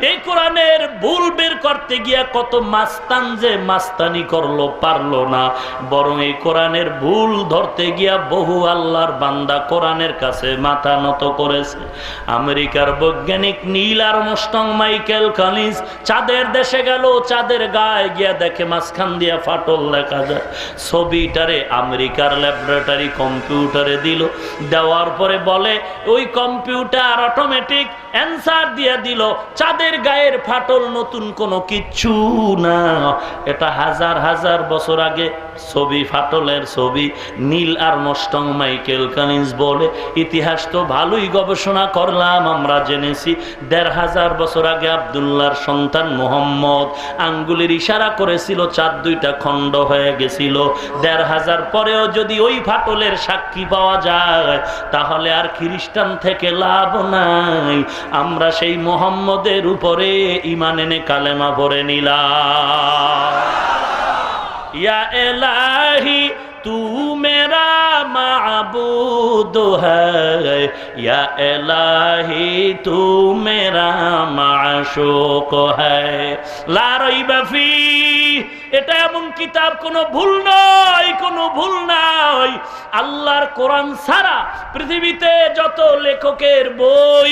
এই কোরআনের ভুল বের করতে গিয়া কত মাস্তান যে মাস্তানি করলো, পারলো না। বরং এই কোরআনের ভুল ধরতে গিয়া বহু আল্লাহর বান্দা কোরআনের কাছে মাথা নত করেছে। আমেরিকার বৈজ্ঞানিক নীল আর্মস্ট্রং, মাইকেল কলিন্স চাঁদের দেশে গেল, চাঁদের গায়ে গিয়া দেখে মাঝখান দিয়া ফাটল দেখা যায়। ছবিটারে আমেরিকার ল্যাবরেটরি কম্পিউটারে দিল, দেওয়ার পরে বলে ওই কম্পিউটার অটোমেটিক অ্যান্সার দিয়ে দিল চাঁদের গায়ের ফাটল নতুন কোনো কিচ্ছু না, এটা হাজার হাজার বছর আগে ছবি, ফাটলের ছবি। নীল আর্মস্ট্রং, মাইকেল কলিন্স বলে ইতিহাস তো ভালোই গবেষণা করলাম, আমরা জেনেছি ১৫০০ বছর আগে আব্দুল্লাহর সন্তান মুহাম্মদ আঙ্গুলের ইশারা করেছিল, চাঁদ দুইটা খণ্ড হয়ে গেছিল। ১৫০০ পরেও যদি ওই ফাটলের সাক্ষী পাওয়া যায় তাহলে আর খ্রিস্টান থেকে লাভ নাই। আমরা সেই মুহাম্মদের উপরে ঈমান এনে কালেমা পড়ে নিলাম। ইয়া ইলাহি তু মেরা মাবুদ হ্যায়, ইয়া ইলাহি তু মেরা মাশুক হ্যায়, লা রাইবা ফি। এটা এমন কিতাব, কোনো ভুল নয়, কোনো ভুল নাই। আল্লাহর কোরআন ছাড়া পৃথিবীতে যত লেখকের বই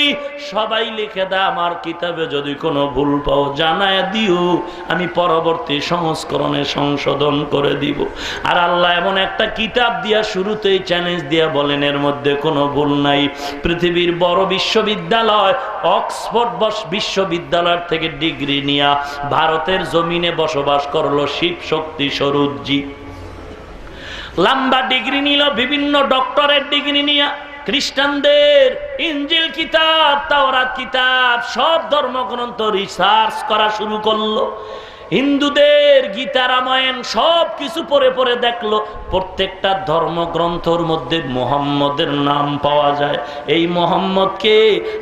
সবাই লিখে দেয়, আমার কিতাবে যদি কোনো ভুল পাও জানায় দিও, আমি পরবর্তী সংস্করণে সংশোধন করে দিব। আর আল্লাহ এমন একটা কিতাব দিয়া শুরুতেই চ্যালেঞ্জ দিয়া বলেন এর মধ্যে কোনো ভুল নাই। পৃথিবীর বড় বিশ্ববিদ্যালয় অক্সফোর্ড বিশ্ববিদ্যালয় থেকে ডিগ্রি নিয়া ভারতের জমিনে বসবাস করলো শিব শক্তি স্বরূপজি। লম্বা ডিগ্রি নিল, বিভিন্ন ডক্টরেট ডিগ্রি নিয়া খ্রিস্টানদের ইনজিল কিতাব, তাওরাত কিতাব, সব ধর্মগ্রন্থ রিসার্চ করা শুরু করলো। হিন্দুদের গীতা, রামায়ণ সব কিছু পড়ে পড়ে দেখলো প্রত্যেকটা ধর্মগ্রন্থর মধ্যে মুহাম্মদের নাম পাওয়া যায়। এই মুহাম্মদকে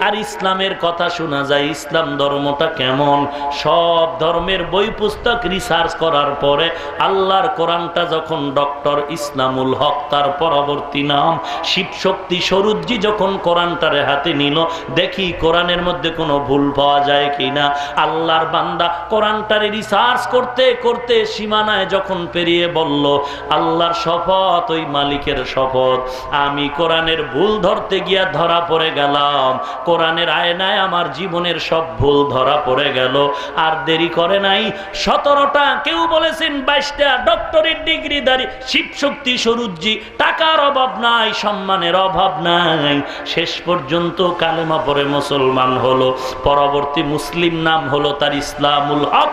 আর ইসলামের কথা শোনা যায়, ইসলাম ধর্মটা কেমন। সব ধর্মের বই পুস্তক রিসার্চ করার পরে আল্লাহর কোরআনটা যখন ডক্টর ইসলামুল হক, তার পরবর্তী নাম শিবশক্তি স্বরূপজি, যখন কোরআনটারে হাতে নিল, দেখি কোরআনের মধ্যে কোনো ভুল পাওয়া যায় কিনা। আল্লাহর বান্দা কোরআনটারে রিসার্চ করতে করতে সীমানায় যখন পেরিয়ে বলল, আল্লাহর শপথ, ওই মালিকের শপথ, আমি কোরআনের ভুল ধরতে গিয়া ধরা পড়ে গেলাম। কোরআনের আয়নায় আমার জীবনের সব ভুল ধরা পড়ে গেল। আর দেরি করে নাই, 17টা, কেউ বলেছেন 22টা ডক্টরেট ডিগ্রিধারী শিবশক্তি স্বরূপজি, টাকার অভাব নাই, সম্মানের অভাব নাই, শেষ পর্যন্ত কালেমা পড়ে মুসলমান হলো। পরবর্তী মুসলিম নাম হলো তার ইসলামুল হক।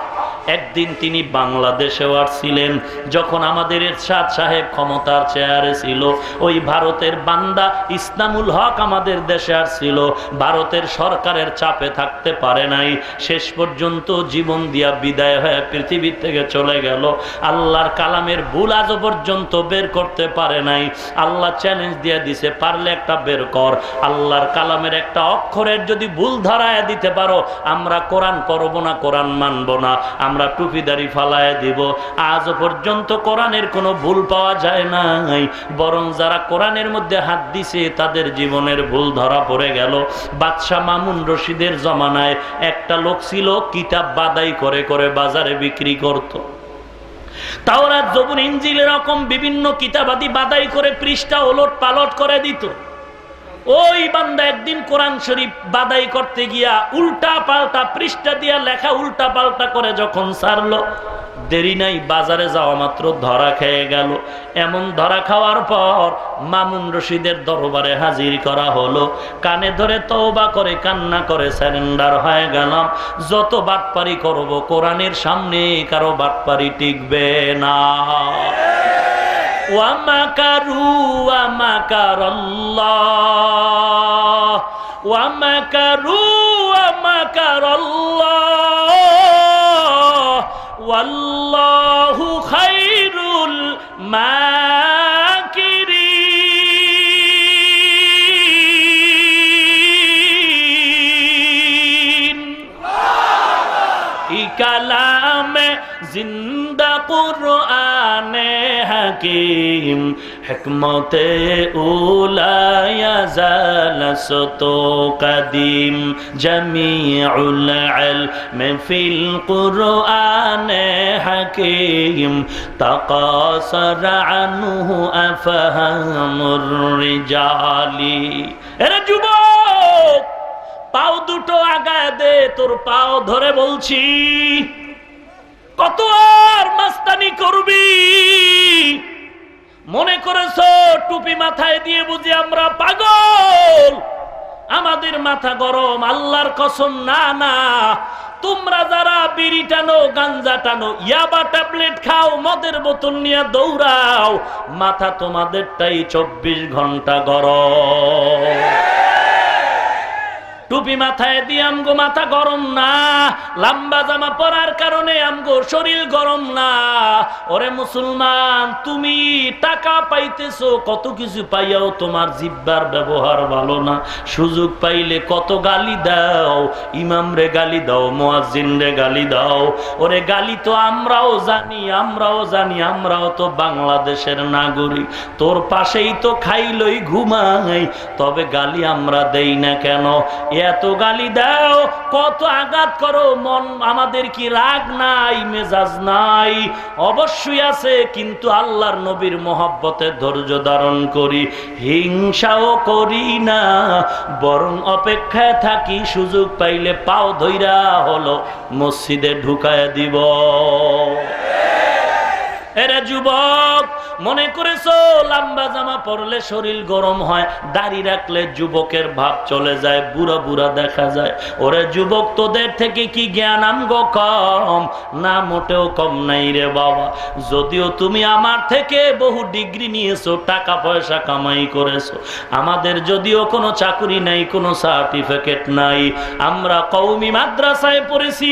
একদিন তিনি বাংলাদেশেও আসছিলেন, যখন আমাদের এরশাদ সাহেব ক্ষমতার চেয়ারে ছিল, ওই ভারতের বান্দা ইসলামুল হক আমাদের দেশে আসছিল। ভারতের সরকারের চাপে থাকতে পারে নাই, শেষ পর্যন্ত জীবন দিয়া বিদায় হয়ে পৃথিবী থেকে চলে গেল। আল্লাহর কালামের ভুল আজও পর্যন্ত বের করতে পারে নাই। আল্লাহ চ্যালেঞ্জ দিয়ে দিছে, পারলে একটা বের কর। আল্লাহর কালামের একটা অক্ষরের যদি ভুল ধরায় দিতে পারো, আমরা কোরআন পড়ব না, কোরআন মানব না, আমরা টুপিদারি ফালায় দিব। আজও পর্যন্ত কোরআনের কোনো ভুল পাওয়া যায় নাই, বরং যারা কোরআনের মধ্যে হাত দিছে তাদের জীবনের ভুল ধরা পড়ে গেল। বাদশাহ মামুন রশিদের জমানায় একটা লোক ছিল, কিতাব বাদাই করে করে বাজারে বিক্রি করত। তাওরাত, জবুর, ইনজিল এরকম বিভিন্ন কিতাবাদি বাদাই করে পৃষ্ঠা ওলট পালট করে দিত। ওই বান্দা একদিন কোরআন শরীফ বাদাই করতে গিয়া উল্টা পাল্টা পৃষ্ঠা দিয়া লেখা উল্টা পাল্টা করে যখন ছাড়লো, দেরি নাই, বাজারে যাওয়া মাত্র ধরা খেয়ে গেল। এমন ধরা খাওয়ার পর মামুন রশিদের দরবারে হাজির করা হলো। কানে ধরে তওবা করে কান্না করে সারেন্ডার হয়ে গেলাম, যত বাটপারি করব কোরআনের সামনে কারো বাটপারি টিকবে না। ওয়ামাকারু ওয়ামাকারাল্লাহ, ওয়ামাকারু ওয়ামাকারাল্লাহ, ওয়াল্লাহু খায়রুল মাকিরিন। ই কালামে জিন্দা কুরআনে হাকিম হিকমতে উলা ইয়াজাল সতো কদিম জামিউল ইলম ফিল কুরআনে হাকিম তাকাসার আনহু আফহামুর রিজালি। এরে যুবক, পাও দুটো আগায় দে, তোর পাও ধরে বলছি। কত আর মাস্তানি করবি? মনে করেছো টুপি মাথায় দিয়ে বুঝি আমরা পাগল? আমাদের মাথা গরম? আল্লাহর কসম, না না। তোমরা যারা বিড়ি টানো, গাঞ্জা টানো, ইয়াবা ট্যাবলেট খাও, মদের বোতল নিয়ে দৌড়াও, মাথা তোমাদেরটাই 24 ঘন্টা গরম। টুপি মাথায় দিয়ে আমগো মাথা গরম না, লম্বা জামা পরার কারণে আমগো শরীর গরম না। ওরে মুসলমান, তুমি টাকা পাইতেছো, কত কিছু পাইয়াও তোমার জিহ্বার ব্যবহার ভালো না। সুযোগ পাইলে কত গালি দাও, ইমাম রে গালি দাও, মুয়াজ্জিন রে গালি দাও। ওরে গালি তো আমরাও জানি, আমরাও তো বাংলাদেশের নাগরিক। তোর পাশেই তো খাইলই ঘুমাই, তবে গালি আমরা দেই না কেন? এত গালি দাও, কত আঘাত করো, মন আমাদের কি রাগ নাই, মেজাজ নাই? অবশ্যই আছে, কিন্তু আল্লাহর নবীর মহব্বতে ধৈর্য ধারণ করি, হিংসাও করি না, বরং অপেক্ষায় থাকি, সুযোগ পাইলে পাও ধইরা হলো মসজিদে ঢুকায় দিব। এরা যুবক, মনে করেছো লম্বা জামা পরলে শরীর গরম হয়, দাড়ি রাখলে যুবকের ভাব চলে যায়, বুড়া বুড়া দেখা যায়? ওরে যুবক, তোদের থেকে কি জ্ঞান আমগো কম? না, মোটেও কম নাই রে বাবা। যদিও তুমি আমার থেকে বহু ডিগ্রি নিয়েছো, টাকা পয়সা কামাই করেছো, আমাদের যদিও কোনো চাকরি নাই, কোনো সার্টিফিকেট নাই, আমরা কওমি মাদ্রাসায় পড়েছি।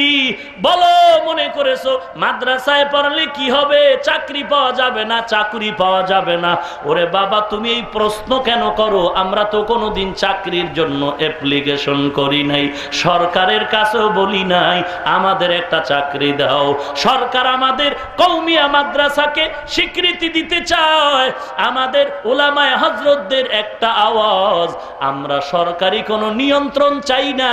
বলো, মনে করেছো মাদ্রাসায় পড়লে কি হবে? চাকরি পাওয়া যাবে না, চাকরি পাওয়া যাবে না? ওরে বাবা, তুমি এই প্রশ্ন কেন করো? আমরা তো কোনোদিন চাকরির জন্য অ্যাপ্লিকেশন করি নাই, সরকারের কাছেও বলি নাই আমাদের একটা চাকরি দাও। সরকার আমাদের কওমিয়া মাদ্রাসাকে স্বীকৃতি দিতে চায়, আমাদের উলামায়ে হযরতদের একটা আওয়াজ। আমরা সরকারি কোনো নিয়ন্ত্রণ চাই না।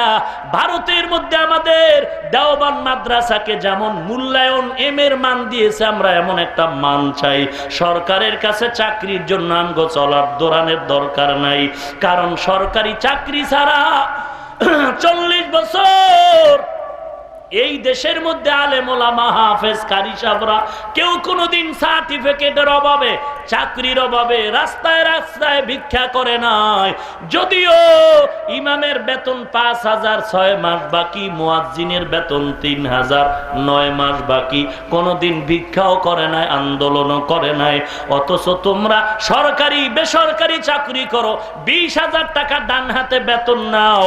ভারতের মধ্যে আমাদের দেওবন্দ মাদ্রাসাকে যেমন মূল্যায়ন এম এর মান দিয়েছে, আমরা এমন একটা মান চাই। সরকারের কাছে চাকরির জন্য আমগো চলার দৌড়ানোর দরকার নাই, কারণ সরকারি চাকরি ছাড়া 40 বছর এই দেশের মধ্যে আলেম ওলামা হাফেজ কারি সাহেবরা কেউ কোনোদিন সার্টিফিকেটের অভাবে, চাকরির অভাবে রাস্তায় রাস্তায় ভিক্ষা করে নাই। যদিও ইমামের বেতন 5,000 6 মাস বাকি, মুয়াজ্জিনের বেতন 3,000 9 মাস বাকি, কোনোদিন ভিক্ষাও করে নাই, আন্দোলনও করে নাই। অথচ তোমরা সরকারি বেসরকারি চাকরি করো, 20,000 টাকা ডান হাতে বেতন নাও,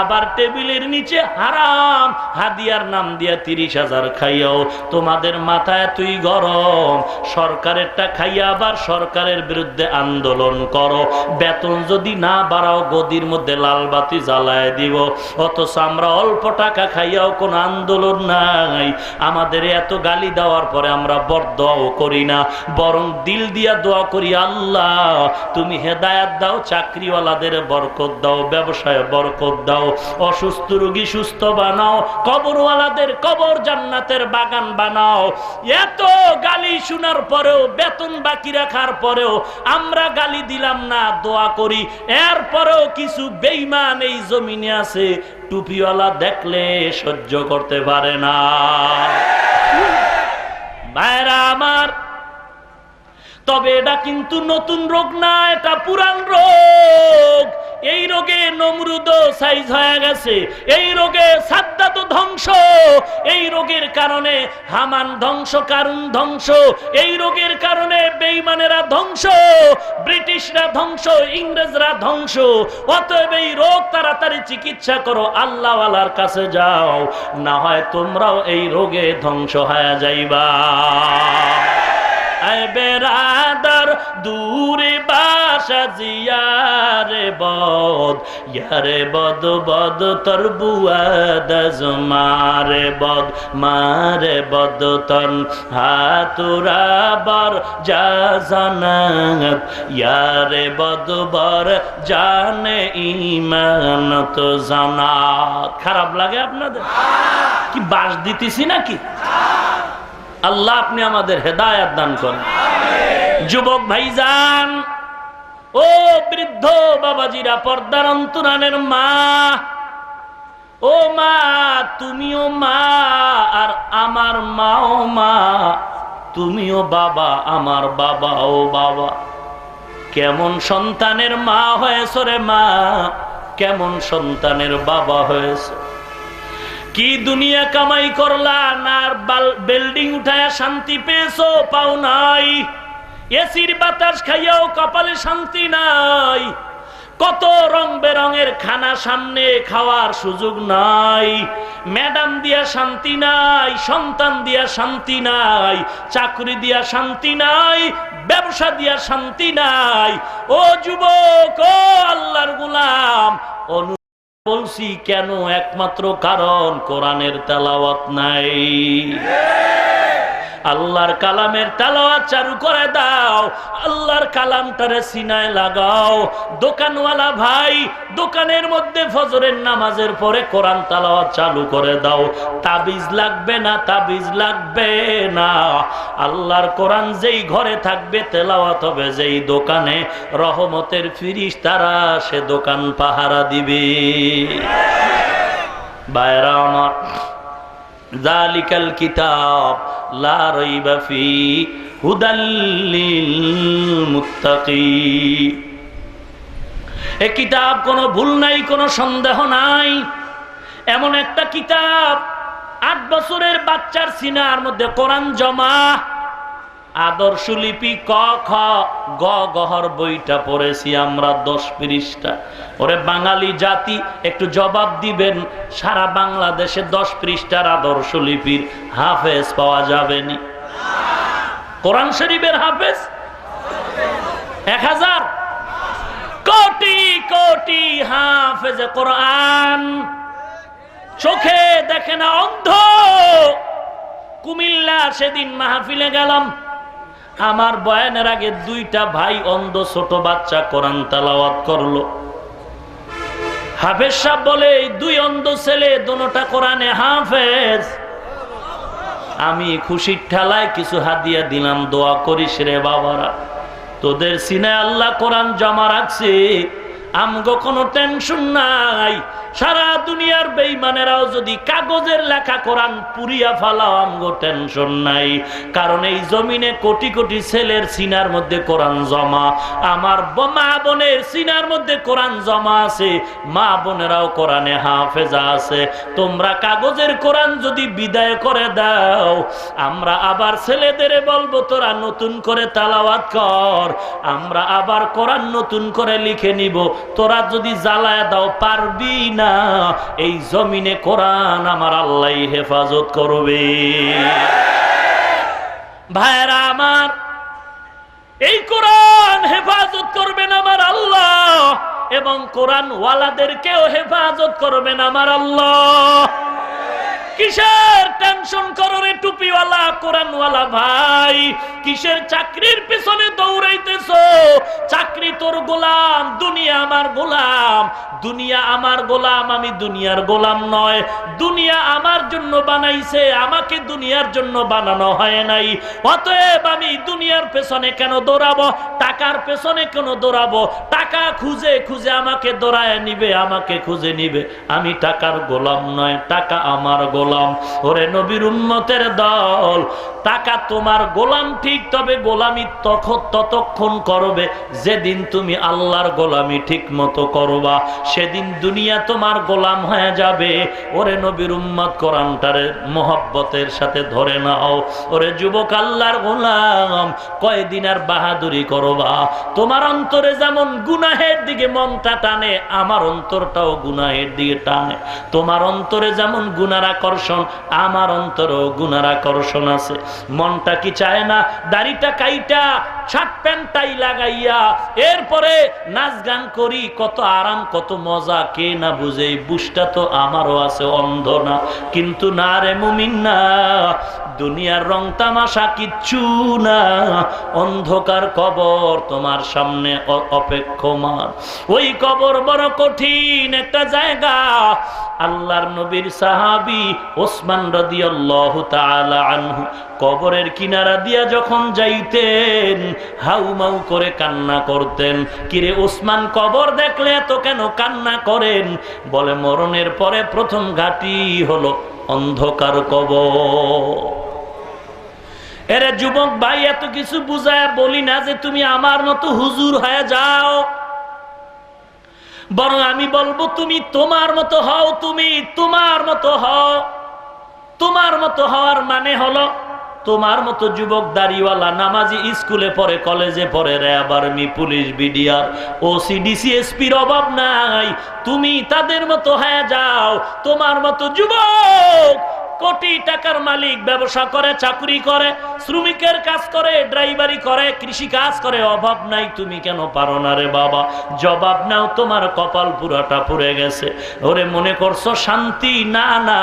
আবার টেবিলের নিচে হারাম হাদিয়ার নাম দিয়া 30,000 খাইয়াও তোমাদের মাথায় তুই গরম। সরকারেরটা খাইয়া আবার সরকারের বিরুদ্ধে আন্দোলন করো, বেতন যদি না বাড়াও গদির মধ্যে লাল বাতি জ্বালায় দিব। অথচ আমরা অল্প টাকা খাইয়াও কোনো আন্দোলন নাই। আমাদের এত গালি দেওয়ার পরে আমরা বরদোয়াও করি না, বরং দিল দিয়া দোয়া করি, আল্লাহ তুমি হেদায়েত দাও, চাকরিওয়ালাদের বরকত দাও, ব্যবসায় বরকত দাও, অসুস্থ রোগী সুস্থ বানাও, কবরওয়ালাদের কবর জান্নাতের বাগান বানাও। এত গালি শোনার পরেও, বেতন বাকি রাখার পরেও আমরা গালি দিলাম না, দোয়া করি। এরপরেও কিছু বেঈমান এই জমিনে আছে, টুপিওয়ালা দেখলে সহ্য করতে পারে না। ভাইরা আমার, তবে এটা কিন্তু নতুন রোগ না, এটা পুরান রোগ। এই রোগে নমরুদ সাইজ হয়ে গেছে, এই রোগে সাদ্দাত ধ্বংস, এই রোগের কারণে হামান ধ্বংস, কারুন ধ্বংস, এই রোগের কারণে বেঈমানেরা ধ্বংস, ব্রিটিশরা ধ্বংস, ইংরেজরা ধ্বংস। অতএব এই রোগ তাড়াতাড়ি চিকিৎসা করো, আল্লাহওয়ালার কাছে যাও, না হয় তোমরাও এই রোগে ধ্বংস হয়ে যাইবা। এ বেরাদার দূরে বাসা জিয়ারে বদ ইয়ারে বদ বদ তোর বুয়াদ মারে বদ মারে বদ তন হাতুরা বর যা জানাত ইয়ারে বদ বর জানে ইমানত জানাত। খারাপ লাগে আপনাদের? কি বাস দিতেছি নাকি? আল্লাহ আপনি আমাদের হেদায়েত দান করেন। যুবক ভাইজান, ও বৃদ্ধ বাবাজিরা, পর্দার অন্তরানের মা, ও মা, তুমিও মা আর আমার মাও মা, তুমিও বাবা আমার বাবা। ও বাবা, কেমন সন্তানের মা হয়েছ রে মা, কেমন সন্তানের বাবা হয়েছ। কি দুনিয়া কামাই করলা না বিল্ডিং উঠায় শান্তি পেয়েছো? পাও নাই। এসির বাতাস খাইয়াও কপালে শান্তি নাই। কত রং বেরঙের খানা সামনে, খাওয়ার সুযোগ নাই। ম্যাডাম দিয়া শান্তি নাই, সন্তান দিয়া শান্তি নাই, চাকরি দিয়া শান্তি নাই, ব্যবসা দিয়া শান্তি নাই। ও যুবক, ও আল্লাহর গোলাম, বলছি কেন? একমাত্র কারণ কোরআনের তেলাওয়াত নাই। আল্লাহর কালামের তেলাওয়াত চালু করে দাও, আল্লাহর কালামটারে সিনায় লাগাও। দোকানওয়ালা ভাই, দোকানের মধ্যে ফজরের নামাজের পরে কোরআন তেলাওয়াত চালু করে দাও। তাবিজ লাগবে না, তাবিজ লাগবে না। আল্লাহর কোরআন যেই ঘরে থাকবে তেলাওয়াত হবে যেই দোকানে, রহমতের ফিরিস্তারা সে দোকান পাহারা দিবে। ভাইরা আমার, যালিকাল কিতাব লা রাইবা ফি হুদাল লিল মুত্তাকিন। এই কিতাব কোনো ভুল নাই, কোনো সন্দেহ নাই। এমন একটা কিতাব, 8 বছরের বাচ্চার সিনার মধ্যে কোরআন জমা। আদর্শ লিপি ক খ গ গহর বইটা পড়েছি আমরা 10 পৃষ্ঠা। ওরে বাঙালি জাতি, একটু জবাব দিবেন, সারা বাংলাদেশে 10 পৃষ্ঠার আদর্শ লিপির হাফেজ পাওয়া যাবে নি? কোরআন শরীফের হাফেজ 1000 কোটি কোটি হাফেজে কোরআন চোখে দেখে না, অন্ধ। কুমিল্লা সেদিন মাহফিলে গেলাম, আমার বয়ানের আগে 2টা ভাই অন্ধ ছোট বাচ্চা কোরআন তেলাওয়াত করলো। হাফেজ সাহেব বলে, এই 2 অন্ধ ছেলে দোনোটা কোরআনে হাফেজ। আমি খুশির ঠেলায় কিছু হাদিয়া দিলাম, দোয়া করিস রে বাবারা, তোদের সিনায় আল্লাহ কোরআন জমা রাখছে, আমগো কোনো টেনশন নাই। সারা দুনিয়ার বেঈমানেরাও যদি কাগজের লেখা কোরআন পুড়িয়া ফালাও, আমগো টেনশন নাই। কারণ এই জমিনে কোটি কোটি ছেলের সিনার মধ্যে কোরআন জমা। আমার মা বোনের সিনার মধ্যে কোরআন জমা আছে, মা বোনেরাও কোরআনে হাফেজা আছে। তোমরা কাগজের কোরআন যদি বিদায় করে দাও, আমরা আবার ছেলেদের বলবো তোরা নতুন করে তেলাওয়াত কর, আমরা আবার কোরআন নতুন করে লিখে নিব। তোরা যদি জ্বালায় দাও, পারবি না। এই জমিনে কোরআন আমার আল্লাহ হেফাজত করবে। ভাইরা আমার, এই কোরআন হেফাজত করবেন আমার আল্লাহ, এবং কোরআন ওয়ালাদেরকেও হেফাজত করবেন আমার আল্লাহ। কিসের টেনশন করো রে টুপিওয়ালা কোরআনওয়ালা ভাই? কিসের চাকরির পিছনে দৌড়াইতেছো? চাকরি তোর গোলাম, দুনিয়া আমার গোলাম। দুনিয়া আমার গোলাম, আমি দুনিয়ার গোলাম নয়। দুনিয়া আমার জন্য বানাইছে, আমাকে দুনিয়ার জন্য বানানো হয় নাই। অতএব আমি দুনিয়ার পেছনে কেন দৌড়াবো? টাকার পেছনে কেন দৌড়াবো? টাকা খুঁজে খুঁজে আমাকে দৌড়ায় নিবে, আমাকে খুঁজে নিবে। আমি টাকার গোলাম নয়, টাকা আমার গোলাম। ওরে নবীর উম্মতের দল, টাকা তোমার গোলাম ঠিক, তবে গোলামি ততক্ষণ করবে যেদিন তুমি আল্লাহর গোলামি ঠিক মতো করবা, সেদিন দুনিয়া তোমার গোলাম হয়ে যাবে। ওরে নবীর উম্মত, কোরআন জবানটারে মোহব্বতের সাথে ধরে নাও। ওরে যুবক আল্লাহর গোলাম, কয়দিন আর বাহাদুরি করবা? তোমার অন্তরে যেমন গুনাহের দিকে মনটা টানে, আমার অন্তরটাও গুনাহের দিকে টানে। তোমার অন্তরে যেমন গুনার আকর্ষণ, আমার অন্তরেও গুনার আকর্ষণ আছে। মনটা কি চায় না দাড়িটা কাইটা শার্ট প্যান্টটাই লাগাইয়া এরপরে নাচ গান করি? কত আরাম, কত মজা, কে না বুঝে? এই বুঝটা তো আমারও আছে, অন্ধ না। কিন্তু না রে মুমিন না, দুনিয়ার রং তামাশা কিচ্ছু না। অন্ধকার কবর তোমার সামনে অপেক্ষমান। ওই কবর বড় কঠিন একটা জায়গা। আল্লাহর নবীর সাহাবী ওসমান রাদিয়াল্লাহু তাআলা আনহু কবরের কিনারা দিয়া যখন যাইতেন, হাউমাউ করে কান্না করতেন। কিরে ওসমান, কবর দেখলে এত কেন কান্না করেন? বলে, মরণের পরে প্রথম ঘাটি হলো অন্ধকার কবর। এরে যুবক ভাই, এত কিছু বুঝায় বলি না যে তুমি আমার মতো হুজুর হয়ে যাও, বরং আমি বলবো তুমি তোমার মতো হও। তুমি তোমার মতো হও। তোমার মতো হওয়ার মানে হলো তোমার মতো যুবক দাড়িওয়ালা নামাজি স্কুলে পড়ে, কলেজে পড়ে, RAB, army, police, BDR, OC, DC, এসপির অভাব নাই। তুমি তাদের মতো হয়ে যাও। তোমার মতো যুবক কোটি টাকার মালিক, ব্যবসা করে, চাকরি করে, শ্রমিকের কাজ করে, ড্রাইভারি করে, কৃষি কাজ করে, অভাব নাই। তুমি কেন পারো না রে বাবা? জবাব নাও, তোমার কপাল পুরাটা পুড়ে গেছে। ওরে মনে করছো শান্তি? না না,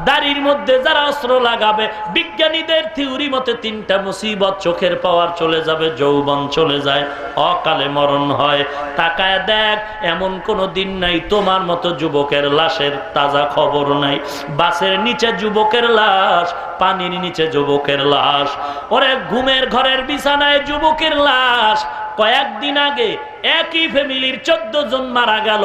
দাড়ির মধ্যে যারা অস্ত্র লাগাবে, বিজ্ঞানীদের থিওরি মতে 3টা মুসিবত, চোখের পাওয়ার চলে যাবে, যৌবন চলে যায়, অকালে মরণ হয়। তাকায় দেখ, এমন কোনো দিন নাই তোমার মতো যুবকের লাশের তাজা খবর নাই। বাসের নিচে যুবকের লাশ, পানির নিচে যুবকের লাশ। ওরে ঘুমের ঘরের বিছানায় যুবকের লাশ। কয়েকদিন আগে একই ফ্যামিলির 14 জন মারা গেল।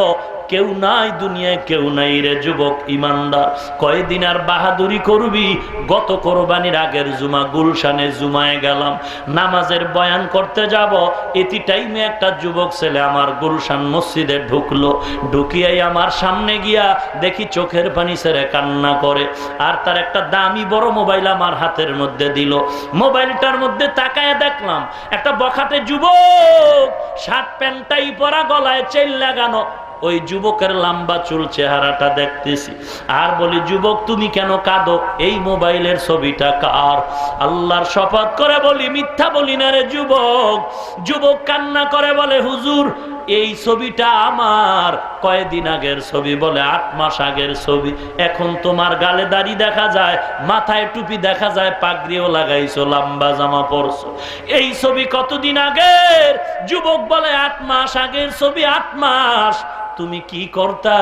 কেউ নাই দুনিয়ায়, কেউ নাই রে যুবক ইমানদার। কয়দিন আর বাহাদুরি করবি? গত কোরবানির আগের জুমা গুলশানে জুমায় গেলাম, নামাজের বয়ান করতে যাব। এতি টাইমে একটা যুবক ছেলে আমার গুলশান মসজিদে ঢুকলো। ঢুকিয়াই আমার সামনে গিয়া দেখি চোখের পানি ছেড়ে কান্না করে। আর তার একটা দামি বড় মোবাইল আমার হাতের মধ্যে দিল। মোবাইলটার মধ্যে তাকায় দেখলাম একটা বখাটে যুবক, শার্ট প্যান্টটাই পরা, গলায় চেইন লাগানো। ওই যুবকের লম্বা চুল, চেহারাটা দেখতেছি। আর বলি, যুবক তুমি কেন কাঁদো? এই মোবাইলের ছবিটা কার? আল্লাহর শপথ করে বলি, মিথ্যা বলি না রে যুবক। যুবক কান্না করে বলে, হুজুর এই ছবিটা আমার কয়েকদিন আগের ছবি। বলে 8 মাস আগের ছবি। এখন তোমার গালে দাড়ি দেখা যায়, মাথায় টুপি দেখা যায়, পাগড়িও লাগাইছো, লম্বা জামা পরছো। এই ছবি কতদিন আগের? যুবক বলে 8 মাস আগের ছবি। 8 মাস তুমি কি করতা?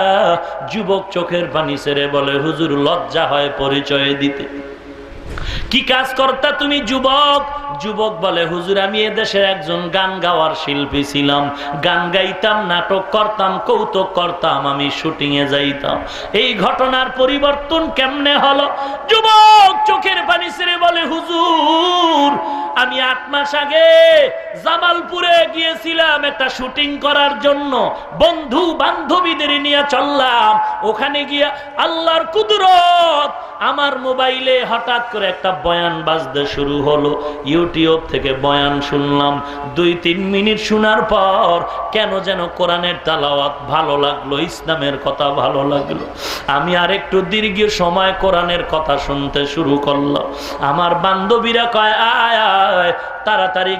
যুবক চোখের পানি ছেড়ে বলে, হুজুর লজ্জা হয় পরিচয় দিতে। কি কাজ করতা তুমি যুবক? যুবক বলে, হুজুর আমি এদেশের একজন গান গাওয়ার শিল্পী ছিলাম। গান গাইতাম, নাটক করতাম, কৌতুক করতাম, আমি শুটিং এ যাইতাম। এই ঘটনার পরিবর্তন কেমনে হলো? যুবক চোখের পানি ছেড়ে বলে, হুজুর আমি 8 মাস আগে জামালপুরে গিয়েছিলাম একটা শুটিং করার জন্য। বন্ধু বান্ধবীদের নিয়ে চললাম। ওখানে গিয়া আল্লাহর কুদরত, আমার মোবাইলে হঠাৎ করে একটা বয়ান বাজতে শুরু হলো। ইউটিউব থেকে বয়ান শুনলাম। 2-3 মিনিট শোনার পর কেন যেন কোরআনের তেলাওয়াত ভালো লাগলো, ইসলামের কথা ভালো লাগলো। আমি আর একটু দীর্ঘ সময় কোরআনের কথা শুনতে শুরু করলাম। আমার বান্ধবীরা কয়, আয় আয় তাড়াতাড়ি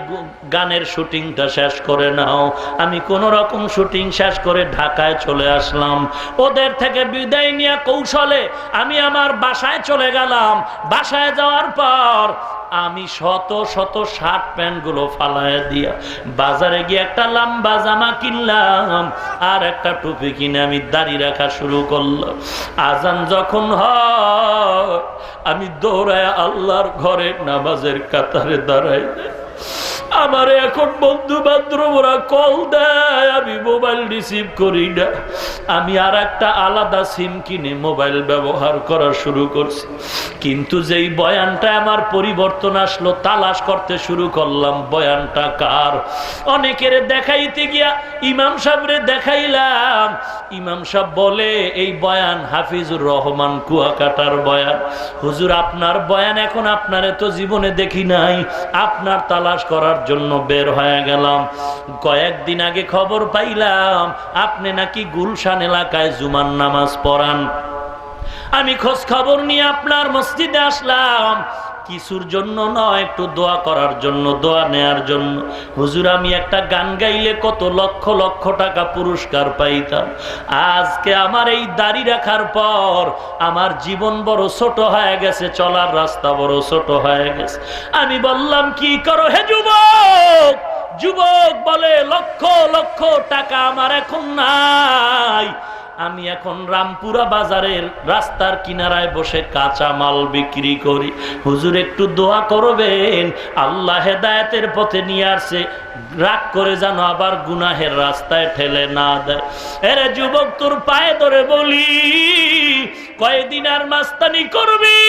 গানের শুটিংটা শেষ করে নাও। আমি কোন রকম শুটিং শেষ করে ঢাকায় চলে আসলাম। ওদের থেকে বিদায় নিয়ে কৌশলে আমি আমার বাসায় চলে গেলাম। বাসায় যাওয়ার পর আমি শত শত শার্ট প্যান্ট গুলো ফালায় দিয়া বাজারে গিয়ে একটা লম্বা জামা কিনলাম, আর একটা টুপি কিনে আমি দাড়ি রাখা শুরু করলাম। আজান যখন হয় আমি দৌড়ায় আল্লাহর ঘরে নামাজের কাতারে দাঁড়াই। আমারে এখন বন্ধু বান্ধবরা কল দেয়, আমি মোবাইল রিসিভ করি না। আমি আর একটা আলাদা সিম কিনে মোবাইল ব্যবহার করা শুরু করছি। কিন্তু যেই বয়ানটা আমার পরিবর্তন আসলো, তালাশ করতে শুরু করলাম বয়ানটা কার। অনেকের দেখাইতে গিয়া ইমাম সাহেবরে দেখাইলাম, ইমাম সাহেব বলে এই বয়ান হাফিজুর রহমান কুয়াকাটার বয়ান। হুজুর আপনার বয়ান এখন আপনারে তো জীবনে দেখি নাই, আপনার তালাশ করার জন্য বের হয়ে গেলাম। কয়েকদিন আগে খবর পাইলাম আপনি নাকি গুলশান এলাকায় জুমার নামাজ পড়ান। আমি খোঁজ খবর নিয়ে আপনার মসজিদে আসলাম, কিছুর জন্য নয়, একটু দোয়া করার জন্য, দোয়া নেয়ার জন্য। হুজুর আমি একটা গান গাইলে কত লক্ষ লক্ষ টাকা পুরস্কার পাইতাম। আজকে আমার এই দাড়ি রাখার পর আমার জীবন বড় ছোট হয়ে গেছে, চলার রাস্তা বড় ছোট হয়ে গেছে। আমি বললাম কি করো হে যুবক? যুবক বলে লক্ষ লক্ষ টাকা আমার এখন নাই, আমি এখন রামপুরা বাজারের রাস্তার কিনারায় বসে কাঁচা মাল বিক্রি করি। হুজুর একটু দোয়া করবেন, আল্লাহ হেদায়েতের পথে নিয়ে আসছে, রাগ করে যেন আবার গুনাহের রাস্তায় ঠেলে না দেয়। এরে যুবক তোর পায়ে ধরে বলি, কয়দিন আর মাস্তানি করবি?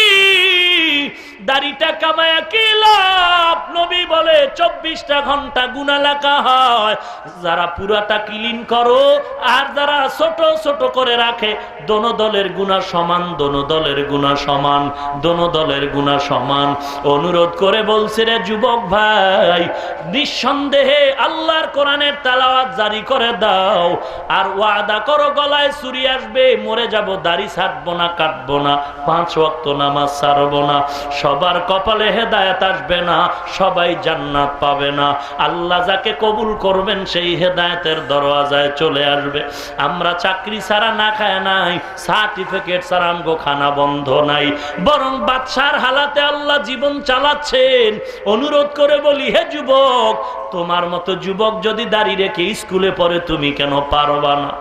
দাড়িটা কামায়া কি লাভ? নবী বলে 24টা ঘন্টা গুনাহ লেখা হয়। যারা পুরাটা ক্লিন করো আর যারা ছোট ছোট করে রাখে, দোনো দলের গুনাহ সমান, দোনো দলের গুনাহ সমান, দোনো দলের গুনাহ সমান। অনুরোধ করে বলছে রে যুবক ভাই, নিঃসন্দেহে আল্লাহর কোরআনের তেলাওয়াত জারি করে দাও, আর ওয়াদা করো গলায় ছুরি আসবে, মরে যাব, দাড়ি ছাড়বো না, কাটবো না, 5 ওয়াক্ত নামাজ ছাড়বো না। সবার কপালে হেদায়েত আসবে না, সবাই জান্নাত পাবে না। আল্লাহ যাকে কবুল করবেন সেই হেদায়েতের দরওয়াজায় চলে আসবে। আমরা চাকরি ছাড়া না খায় নাই, সার্টিফিকেট ছাড়া আমগো খানা বন্ধ নাই, বরং বাদশার হালাতে আল্লাহ জীবন চালাচ্ছেন। অনুরোধ করে বলি হে যুবক, তোমার মতো যুবক যদি দাঁড়িয়ে রেখে স্কুলে পড়ে তুমি কেন পারবা না?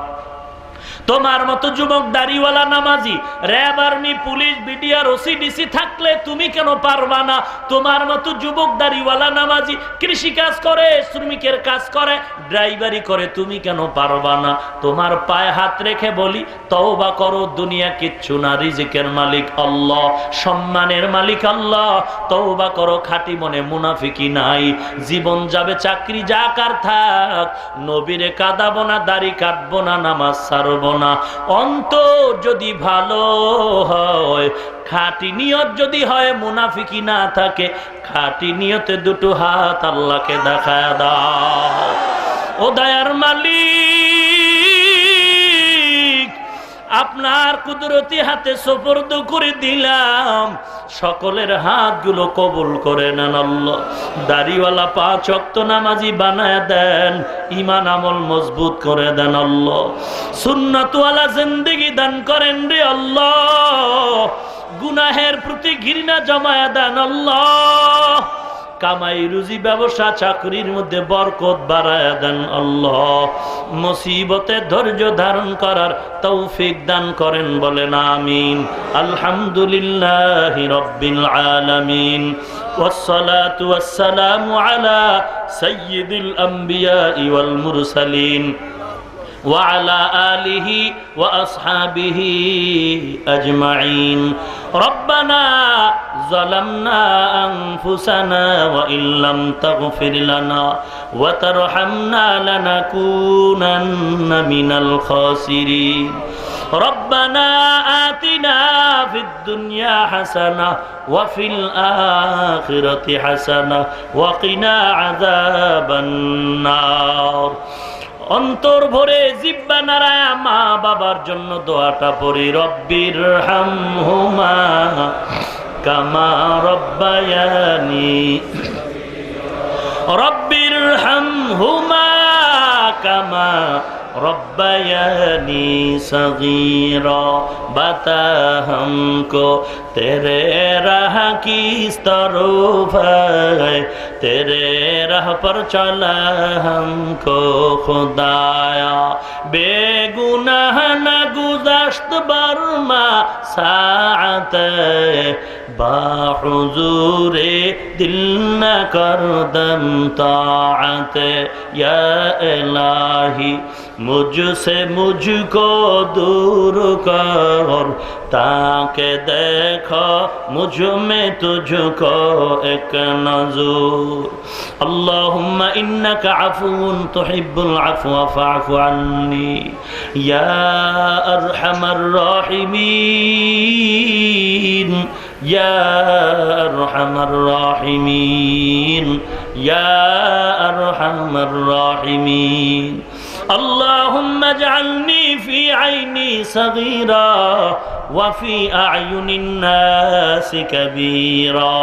তোমার মতো যুবক দাড়িওয়ালা নামাজি RAB, army, police, BDR, OC DC থাকলে তুমি কেন পারবা না? তোমার মতো যুবক দাড়িওয়ালা নামাজি কৃষি কাজ করে, শ্রমিকের কাজ করে, ড্রাইভারি করে, তুমি কেন পারবা না? তোমার পায়ে হাত রেখে বলি তওবা করো, দুনিয়া কিচ্ছু না, রিজিকের মালিক আল্লাহ, সম্মানের মালিক আল্লাহ। তওবা করো, খাঁটি মনে মুনাফিকি নাই। জীবন যাবে, চাকরি যাক আর থাক, নবীরে কাঁদাবো না, দাড়ি কাটবো না, নামাজ ছাড়বো না। অন্তর যদি ভালো হয়, খাঁটি নিয়ত যদি হয়, মুনাফিকি না থাকে, খাঁটি নিয়তে দুটো হাত আল্লাহকে দেখায় দাও। ও দয়ার মালিক, আপনার কুদরতি হাতে সুপর্দ করে দিলাম, সকলের হাতগুলো কবুল করে নেন আল্লাহ। দাড়িওয়ালা 5 ওয়াক্ত নামাজি বানায় দেন, ঈমান আমল মজবুত করে দেন আল্লাহ। সুন্নাতওয়ালা জিন্দেগি দান করেন রে আল্লাহ। গুনাহের প্রতি ঘৃণা জমায়া দেন আল্লাহ। কামাই রুজি ব্যবসা চাকরির মধ্যে বরকত বাড়ায়া দেন আল্লাহ। মুসিবতে ধৈর্য ধারণ করার তৌফিক দান করেন, বলেন আমিন। আলহামদুলিল্লাহি রাব্বিল আলামিন, ওয়াসসালাতু ওয়াসসালামু আলা সাইয়্যিদিল আমবিয়াই ওয়াল মুরসালিন وعلى آله وأصحابه أجمعين. ربنا ظلمنا أنفسنا وإن لم تغفر لنا وترحمنا لنكونن من الخاسرين. ربنا آتنا في الدنيا حسنة وفي الآخرة حسنة وقنا عذاب النار. অন্তর ভরে জিব্বা নারায়া মা বাবার জন্য দোয়াটা পড়ি, রব্বির হামহুমা কামা রব্বায়ানি, রব্বির হামহুমা কামা रब्बयानी सगीरा, बता हमको तेरे राह किस तरफ है, तेरे राह पर चला हमको खुदाया। बेगुनाह न गुज़श्त बरमा साअत, बाहुज़ूरे दिल न करदम ताअत। या इलाही मुझसे मुझको दूर कर, ताके देखो मुझ में तुझको एक नज़र। अल्लाहुम्मा इन्नका अफ़ुव्वुन तुहिब्बुल अफ़्व फ़अफ़ु अन्नी या अरहमर राहिमीन, या अरहमर राहिमीन, या अरहमर राहिमीन। अल्लाहुम्मा इजअलनी फ़ी ऐनी सगीरा वफ़ी अअयुनिन नासि कबीरा।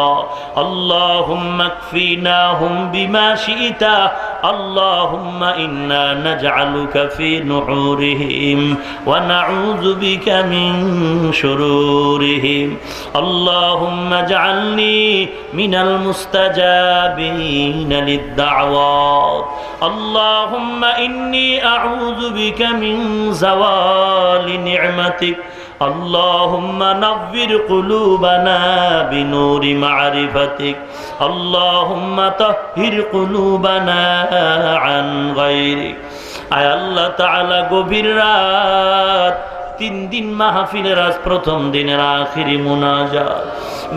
अल्लाहुम्मा अक्फ़िनाहुम बिमा शि'ता, अल्लाहुम्मा इन्ना नजअलुका फ़ी नुहूरिहिम व नऊज़ु बिका मिन शुरूरिहिम। अल्लाहुम्मा इजअलनी मिनल मुस्तजाबीन लिद्दअवात। अल्लाहुम्मा इन्नी अऊज़ु बिका मिन ज़वालि निअमतिक। अल्लाहुम्मा नव्विर कुलूबना बिनूरि मारिफतिक। अल्लाहुम्मा तह्हिर कुलूबना अन गैरिक। आय अल्लाह ताआला गभीर रात 3 दिन মাহফিলের আজ প্রথম দিনের আখিরি মুনাজাত,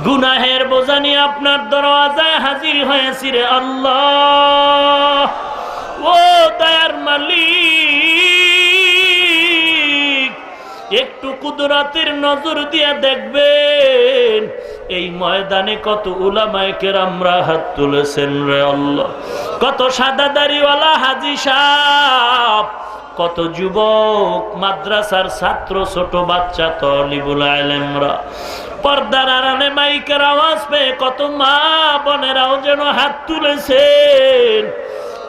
গুনাহের বোঝা নিয়ে আপনার দরওয়াজায় হাজির হয়েছি রে আল্লাহ। ও দয়ার মালিক, একটু কুদরতের নজর দিয়ে দেখবেন এই ময়দানে কত উলামায়ে কেরামরা হাত তুলেছেন রে আল্লাহ। কত সাদা দাড়িওয়ালা হাজী সাহেব, কত যুবক, মাদ্রাসার ছাত্র, ছোট বাচ্চা, তলিবুল ইলমরা, পর্দার আড়ালে মাইকের আওয়াজ পেয়ে কত মা বোনেরাও যেন হাত তুলেছেন।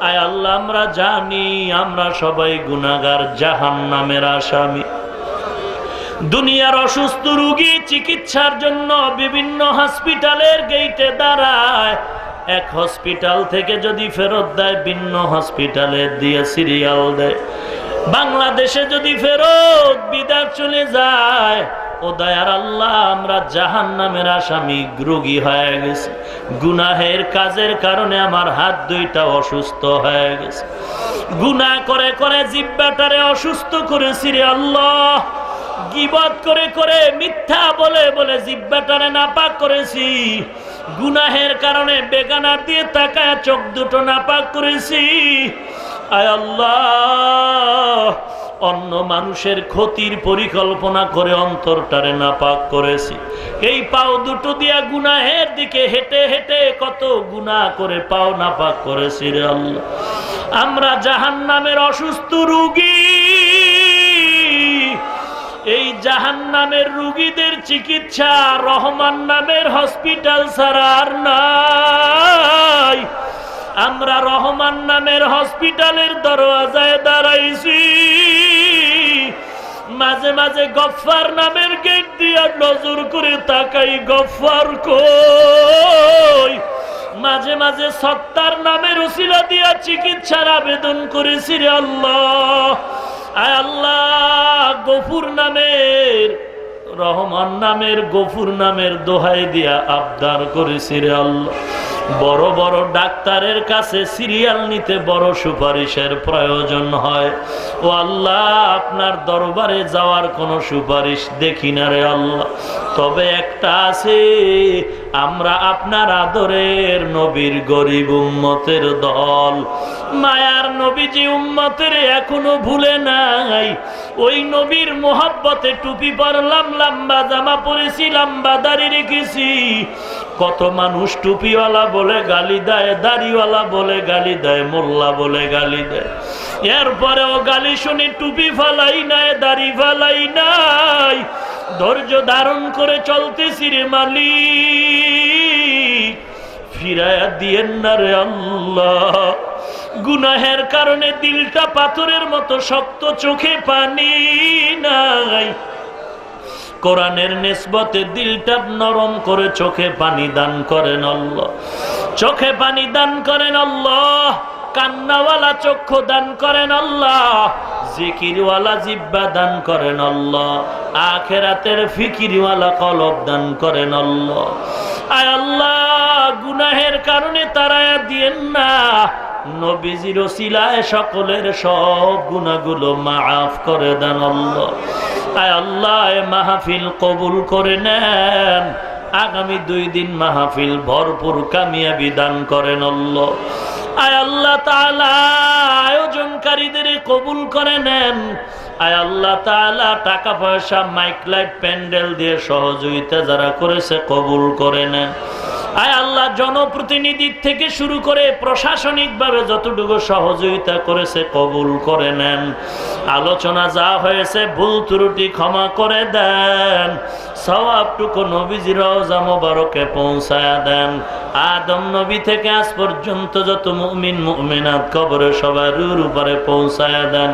আয় আল্লাহ, আমরা জানি আমরা সবাই গুনাহগার, জাহান্নামের আসামি। দুনিয়ার অসুস্থ রোগী চিকিৎসার জন্য বিভিন্ন হসপিটালের গেটে দাঁড়ায়। এক হসপিটাল থেকে যদি ফেরত দেয়, ভিন্ন হসপিটালে দিয়ে সিরিয়াল দেয়। বাংলাদেশে যদি ফেরত বিদায় চলে যায়, ও দয়ার আল্লাহ, আমরা জাহান্নামের আসামি, রোগী হয়ে গেছি। গুনাহের কাজের কারণে আমার হাত দুইটা অসুস্থ হয়ে গেছে। গুনাহ করে করে জিহ্বাটারে অসুস্থ করেছি রে আল্লাহ। গীবত করে করে, মিথ্যা বলে বলে জিহ্বাটারে নাপাক করেছি। গুনাহের কারণে বেগানার দিয়ে তাকায় চোখ দুটো নাপাক করেছি। আয় আল্লাহ, অন্য মানুষের ক্ষতির পরিকল্পনা করে অন্তরটারে নাপাক করেছি। এই পাও দুটো দিয়া গুনাহের দিকে হেঁটে হেঁটে কত গুনাহ করে পাও নাপাক করেছি রে আল্লাহ। আমরা জাহান্নামের অসুস্থ রোগী। এই জাহান্নামের রোগীদের চিকিৎসা রহমান নামের হসপিটাল ছাড়া আর নাই। আমরা রহমান নামের হসপিটালের দরওয়াজায় দাঁড়াইছি। মাঝে মাঝে গফফার নামের গেট দিয়া নজর করে তাকাই, গফফার কই। মাঝে মাঝে সত্তার নামের উসিলা দিয়া চিকিৎসার আবেদন করেছি রে আল্লাহ। আয় আল্লাহ, গফুর নামের, রহমান নামের, গফুর নামের দোহাই দিয়া আবদার করেছি রে আল্লাহ। বড় বড় ডাক্তারের কাছে সিরিয়াল নিতে বড় সুপারিশের প্রয়োজন হয়। ও আল্লাহ, আপনার দরবারে যাওয়ার কোনো সুপারিশ দেখি না রে আল্লাহ। তবে একটা আছে, আমরা আপনার আদরের নবীর গরিব উম্মতের দল। মায়ার নবীজি উম্মতের এখনো ভুলে নাই। ওই নবীর মোহাব্বতে টুপি পরলাম, লম্বা জামা পরেছি, লম্বা দাড়ি রেখেছি। কত মানুষ টুপিওয়ালা বলে গালি দেয়, দাড়িওয়ালা বলে গালি দেয়, মোল্লা বলে গালি দেয়। এরপরেও গালি শুনি টুপি ফালাই নাই, দাড়ি ফালাই নাই, ধৈর্য ধারণ করে চলতেছি রে মালিক। ফিরায়া দিয়েন না রে আল্লাহ। গুনাহের কারণে দিলটা পাথরের মতো শক্ত, চোখে পানি নাই। কোরআনের নিসবতে দিলটা নরম করে চোখে পানি দান করেন আল্লাহ, চোখে পানি দান করেন আল্লাহ, কান্নাওয়ালা চক্ষু দান করেন আল্লাহ, জিকিরওয়ালা জিহ্বা দান করেন আল্লাহ, আখিরাতের ফিকিরওয়ালা কলব দান করেন আল্লাহ। আয় আল্লাহ, গুনাহের কারণে তারায়া দিয়েন না, নবীজির ওসিলায় সকলের সব গুনাহগুলো মাফ করে দেন আল্লাহ। আয় আল্লাহ, মাহফিল কবুল করে নেন, আগামী 2 দিন মাহফিল ভরপুর কামিয়াবি দান করেন আল্লাহ। আয় আল্লাহ তাআলা, আয়োজনকারীদের কবুল করে নেন। আয় আল্লাহ তাআলা, টাকা পয়সা মাইক লাইট প্যান্ডেল দিয়ে সহযোগিতা যারা করেছে কবুল করে নেন। আয় আল্লাহ, জনপ্রতিনিধির থেকে শুরু করে প্রশাসনিকভাবে যতটুকু সহযোগিতা করেছে কবুল করে নেন। আলোচনা যা হয়েছে ভুল ত্রুটি ক্ষমা করে দেন, সওয়াবটুকু নবীজির রওজা মোবারকে পৌঁছায়া দেন। আদম নবী থেকে আজ পর্যন্ত যত মুমিন মুমিনাত কবরে সবার রুর উপরে পৌঁছায়া দেন।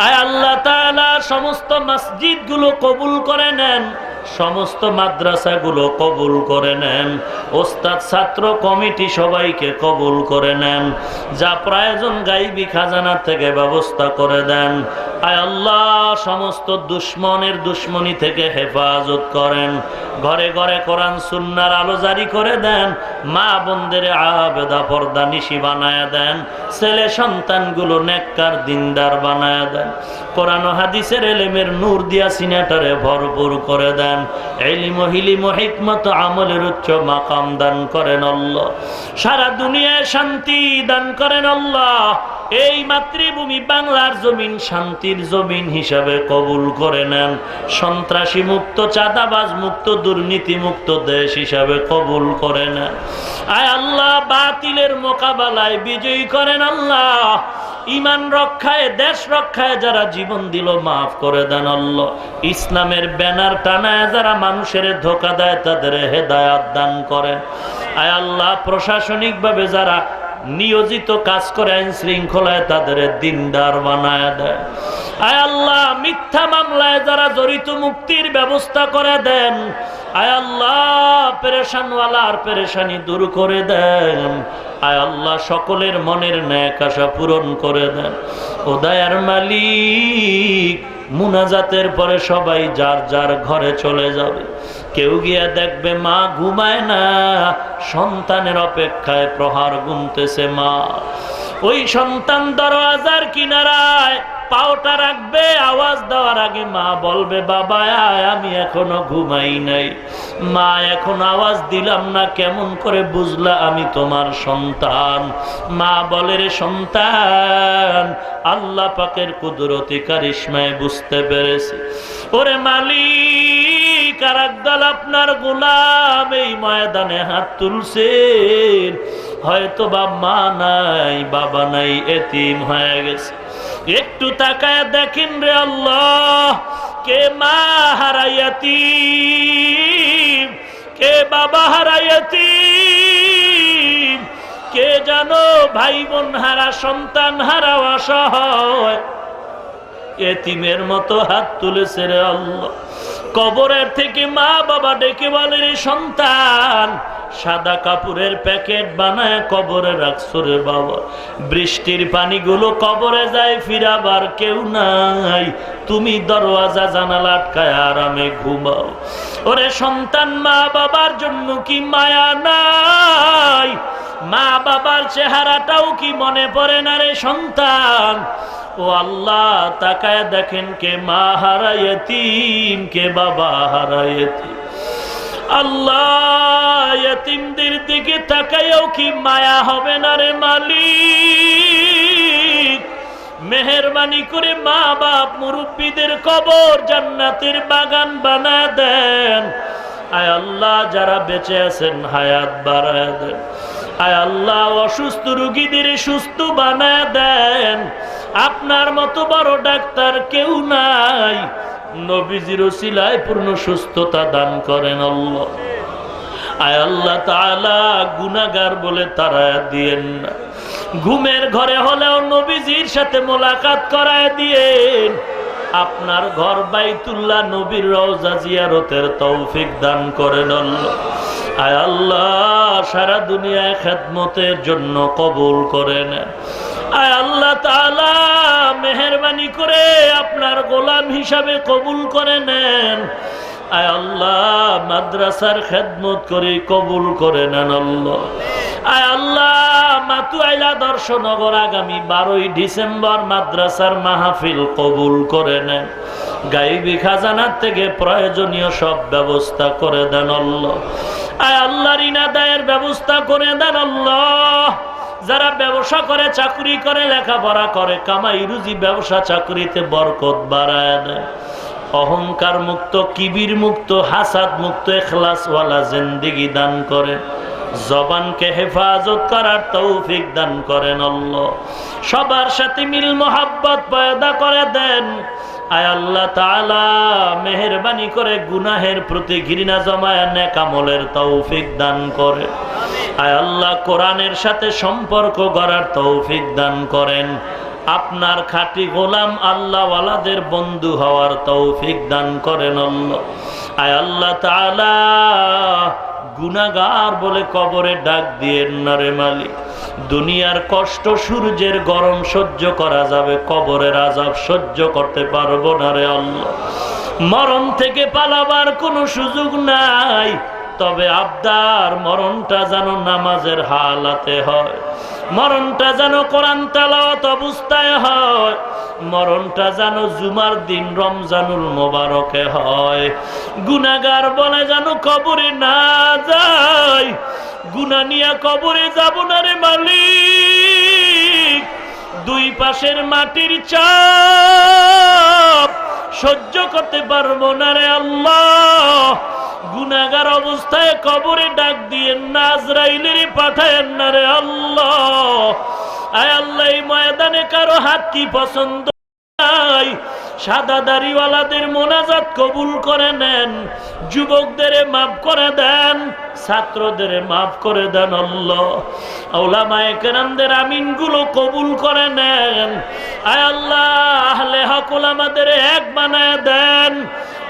আয় আল্লাহ তাআলা, সমস্ত মসজিদগুলো কবুল করে নেন, সমস্ত মাদ্রাসাগুলো কবুল করে নেন, ওস্তাদ ছাত্র কমিটি সবাইকে কবুল করে নেন, যা প্রয়োজন গাইবি খাজানা থেকে ব্যবস্থা করে দেন। আয় আল্লাহ, সমস্ত দুশ্মনের দুশ্মনী থেকে হেফাজত করেন, ঘরে ঘরে কোরআন সুন্নাহর আলো জারি করে দেন, মা বোনদের আবেদা পর্দা নিশি বানায়া দেন, ছেলে সন্তানগুলো নেককার দিনদার বানায়া দেন, কোরআন ও হাদিসের ইলমের নূর দিয়া সিনাটারে ভরপুর করে দেন, ইলম ও হিলিম ও হিকমত আমলের উচ্চ মাকাম দান করেন আল্লাহ। সারা দুনিয়ায় শান্তি দান করেন আল্লাহ। এই মাতৃভূমি বাংলার জমিন শান্তির জমিন হিসাবে কবুল করে নেন, সন্ত্রাসী মুক্ত, চাঁদাবাজ মুক্ত, দুর্নীতি মুক্ত দেশ হিসাবে কবুল করে নেন। আয় আল্লাহ, বাতিলের মোকাবেলায় বিজয়ী করেন আল্লাহ। ইমান রক্ষায়, দেশ রক্ষায় যারা জীবন দিল মাফ করে দেন আল্লাহ। ইসলামের ব্যানার টানায় যারা মানুষের ধোঁকা দেয় তাদের হেদায়াত দান করেন। আয় আল্লাহ, প্রশাসনিকভাবে যারা নিয়োজিত কাজ করে আইন শৃঙ্খলায় তাদের দিনদার বানায় দেন। আয় আল্লাহ, মিথ্যা মামলায় যারা জড়িত মুক্তির ব্যবস্থা করে দেন। আয় আল্লাহ, পেরেশানওয়ালার পেরেশানি দূর করে দেন। আয় আল্লাহ, সকলের মনের ন্যাক আশা পূরণ করে দেন। ও দয়ার মালিক, মুনাজাতের পরে সবাই যার যার ঘরে চলে যাবে। কেউ গিয়া দেখবে মা ঘুমায় না, সন্তানের অপেক্ষায় প্রহার গুনতেছে মা। ওই সন্তান দরওয়াজার কিনারায় পাওটা রাখবে, আওয়াজ দেওয়ার আগে মা বলবে বাবা আয়, আমি এখনো ঘুমাই নাই। মা এখন আওয়াজ দিলাম না, কেমন করে বুঝলা আমি তোমার সন্তান? মা বলে রে সন্তান, আল্লাহ পাকের কুদরতি কারিশমায় বুঝতে পেরেছি। ওরে মালিক, আর একদল আপনার গোলাম এই ময়দানে হাত তুলছেন, হয়তো বা মা নাই বাবা নাই, এতিম হয়ে গেছে। একটু তাকায় দেখেন রে আল্লাহ, কে মা হারাইয়াতি, কে বাবা হারাইয়াতি, কে জানো ভাই বোন হারা, সন্তান হারা, অসহায় এতিমের মতো হাত তুলেছে রে আল্লাহ। কবরের থেকে মা বাবা ডেকে বলে রে সন্তান, সাদা কাপড়ের প্যাকেট বানায় কবরে রাখছো রে বাবা। বৃষ্টির পানিগুলো কবরে যায়, ফিরাবার কেউ নাই, তুমি দরওয়াজা জানালা আটকায় আরামে ঘুমাও। ওরে সন্তান, মা বাবার জন্য কি মায়া নাই? মা বাবার চেহারাটাও কি মনে পড়ে না রে সন্তান? ও আল্লাহ, তাকায় দেখেন কে মা হারা ইতিম, কে বাবা হারা ইতিম। আল্লাহ, ইতিমদের দিকে তাকায়ও কি মায়া হবে না রে মালিক? মেহেরবানি করে মা বাপ মুরব্বীদের কবর জান্নাতের বাগান বানায় দেন। আয় আল্লাহ, যারা বেঁচে আছেন হায়াত বাড়ায় দেন। আয় আল্লাহ, অসুস্থ রোগীদের সুস্থ বানায় দেন। আপনার মতো বড় ডাক্তার কেউ নাই, নবীজির ওসিলায় পূর্ণ সুস্থতা দান করেন আল্লাহ। আয় আল্লাহ তাআলা, গুনাহগার বলে তাড়ায়া দিয়েন না, ঘুমের ঘরে হলেও নবীজির সাথে মোলাকাত করায় দিয়েন। আপনার ঘর বাইতুল্লাহ নবীর রওজা জিয়ারতের তৌফিক দান করেন আল্লাহ। আয় আল্লাহ, সারা দুনিয়ায় খেদমতের জন্য কবুল করেন। আয় আল্লাহ তাআলা, মেহেরবানি করে আপনার গোলাম হিসাবে কবুল করে নেন। আয় আল্লাহ, মাদ্রাসার খেদমত করে কবুল করে নেন আল্লাহ। আয় আল্লাহ, মাতুয়াইলা দর্শনগর আগামী 12ই ডিসেম্বর মাদ্রাসার মাহফিল কবুল করে নেন। গায়বী খাজানার থেকে প্রয়োজনীয় সব ব্যবস্থা করে দেন আল্লাহ। আয় আল্লাহ, ঋণ আদায়ের ব্যবস্থা করে দেন আল্লাহ। যারা ব্যবসা করে, চাকরি করে, লেখাপড়া করে, কামাই রুজি ব্যবসা চাকরিতে বরকত বাড়ায় দেন। অহংকার মুক্ত, কিবির মুক্ত, হাসাদ মুক্ত, ইখলাসওয়ালা জিন্দেগি দান করেন। জবানকে হেফাজত করার তৌফিক দান করেন আল্লাহ। সবার সাথে মিল মোহাব্বত পয়দা করে দেন। আয় আল্লাহ তাআলা, মেহেরবানি করে গুনাহের প্রতি ঘৃণা জমায় নেক আমলের তৌফিক দান করেন। আয় আল্লাহ, কোরআনের সাথে সম্পর্ক গড়ার তৌফিক দান করেন। আপনার খাঁটি গোলাম আল্লাহওয়ালাদের বন্ধু হওয়ার তৌফিক দান করেন আল্লাহ। আয় আল্লাহ তাআলা, গুনাহগার বলে কবরে ডাক দিয়েন না রে মালিক। দুনিয়ার কষ্ট, সূর্যের গরম সহ্য করা যাবে, কবরের আযাব সহ্য করতে পারবো না রে আল্লাহ। মরণ থেকে পালাবার কোনো সুযোগ নাই, তবে আবদার মরণটা যেন নামাজের হালাতে হয়, মরণটা যেন কোরআন তেলাওয়াত অবস্থায় হয়, মরণটা যেন জুমার দিন রমজানুল মোবারকে হয়। গুনাহগার বলে যেন কবরে না যায়, গুনাহ নিয়ে কবরে যাব না রে মালিক। দুই পাশের মাটির চাপ সহ্য করতে পারবো না রে আল্লাহ। গুনাহগার অবস্থায় কবরে ডাক দিয়েন না, আজরাইলের পাঠায়েন না রে আল্লাহ। আয় আল্লাহ, এই ময়দানে কারো হাত কি পছন্দ নাই, সাদা দাড়িওয়ালাদের মোনাজাত কবুল করে নেন। যুবকদের মাফ করে দেন, ছাত্রদের মাফ করে দেন আল্লাহ। উলামায়ে কেরামদের আমিনগুলো কবুল করে নেন। আয় আল্লাহ, আহলে হক উলামাদের এক বানায় দেন।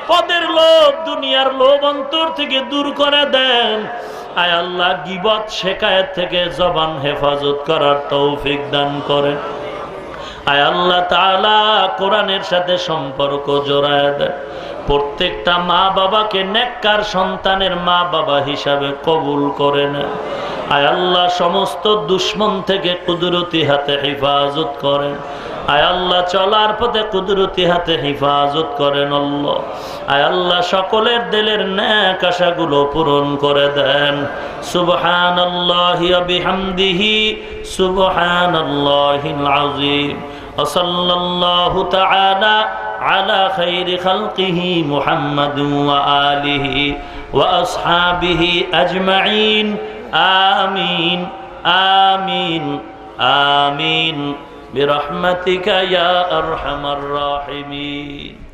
পদের লোভ, দুনিয়ার লোভ অন্তর থেকে দূর করে দেন। আয় আল্লাহ, গীবত শিকায়েত থেকে জবান হেফাজত করার তৌফিক দান করেন। আয় আল্লাহ তাআলা, কোরআনের সাথে সম্পর্ক জোড়ায় দেন। প্রত্যেকটা মা বাবাকে নেককার সন্তানের মা বাবা হিসাবে কবুল করে নেন। আয় আল্লাহ, সমস্ত দুশমন থেকে কুদরতি হাতে হেফাজত করেন। আয় আল্লাহ, চলার পথে কুদরতি হাতে হেফাজত করেন আল্লাহ। আয় আল্লাহ, সকলের দিলের নেক আশাগুলো পূরণ করে দেন। সুবহানাল্লাহি ওয়া বিহামদিহি, সুবহানাল্লাহিল আযীম। ওয়া সাল্লাল্লাহু তাআলা আলা খাইরি খালকিহি মুহাম্মাদিন ওয়া আলিহি ওয়া আসহাবিহি আজমাইন। আমিন আমিন আমিন বিরহমাতিকা ইয়া আরহামার রাহিমিন।